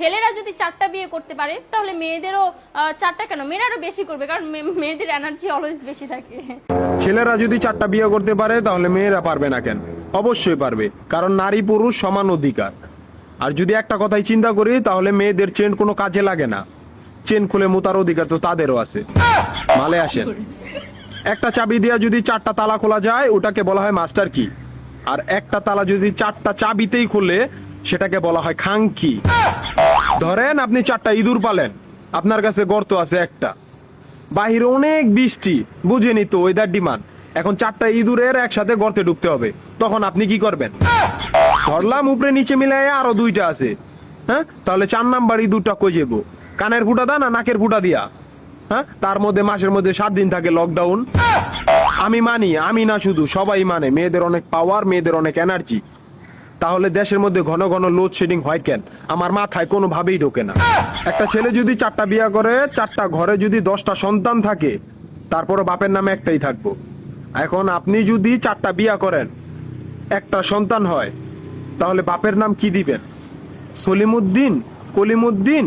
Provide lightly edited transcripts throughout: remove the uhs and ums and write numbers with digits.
ছেলেরা যদি 4টা বিয়ে করতে পারে তাহলে মেয়েদেরও 4টা কেন, মেয়েরা আরো বেশি করবে, কারণ মেয়েদের এনার্জি অলওয়েজ বেশি থাকে। ছেলেরা যদি 4টা বিয়ে করতে পারে তাহলে মেয়েরা পারবে না কেন? অবশ্যই পারবে, কারণ নারী পুরুষ সমান অধিকার। আর যদি একটা কথাই চিন্তা করি তাহলে মেয়েদের চেন কোনো কাজে লাগে না, চেন খুলে মুতার অধিকার তো তাদেরও আছে। মালে আসেন, একটা চাবি দিয়া যদি 4টা তালা খোলা যায় ওটাকে বলা হয় মাস্টার কি, আর একটা তালা যদি 4টা চাবিতেই খুলে সেটাকে বলা হয় খাঙ্কি। ধরেন আপনি 4টা ইঁদুর পালেন, আপনার কাছে গর্ত আছে একটা, বাহিরে অনেক বৃষ্টি, বুঝেনি তো ওয়েদার ডিমান্ড, এখন 4টা ইঁদুরের একসাথে গর্তে ঢুকতে হবে, তখন আপনি কি করবেন? ধরলাম উপরে নিচে মিলাই আরো 2টা আছে, হ্যাঁ, তাহলে 4 নাম্বার ইঁদুরটা কই যাবো? কানের ফুটা দা না নাকের ফুটা দিয়া? হ্যাঁ, তার মধ্যে মাসের মধ্যে 7 দিন থাকে লকডাউন। আমি মানি, আমি না শুধু, সবাই মানে মেয়েদের অনেক পাওয়ার, মেয়েদের অনেক এনার্জি। তাহলে দেশের মধ্যে ঘন ঘন লোডশেডিং হয় কেন? আমার মাথায় কোনোভাবেই ঢোকে না। একটা ছেলে যদি 4টা বিয়ে করে, 4টা ঘরে যদি 10টা সন্তান থাকে, তারপরে বাপের নামে একটাই থাকবো। এখন আপনি যদি 4টা বিয়ে করেন, একটা সন্তান হয়, তাহলে বাপের নাম কি দিবেন? সলিমুদ্দিন, কলিমুদ্দিন,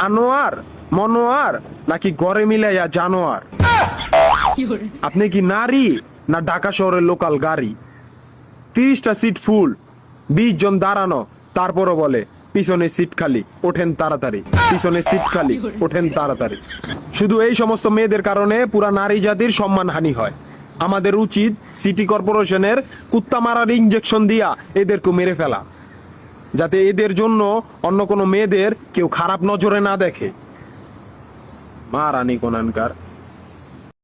আনোয়ার, মনোয়ার, নাকি গড়ে মিলাইয়া জানোয়ার? আপনি কি নারী না ঢাকা শহরের লোকাল গাড়ি? 30টা সিট ফুল, 20 জন দাঁড়ানো, তারপরও বলে পিছনে সিট খালি, ওঠেন তাড়াতাড়ি, পিছনে সিট খালি, ওঠেন তাড়াতাড়ি। শুধু এই সমস্ত মেয়েদের কারণে পুরা নারী জাতির সম্মানহানি হয়। আমাদের উচিত সিটি কর্পোরেশনের কুত্তা মারার ইঞ্জেকশন দিয়া এদেরকে মেরে ফেলা, যাতে এদের জন্য অন্য কোনো মেয়েদের কেউ খারাপ নজরে না দেখে। মারানি কোনানকার।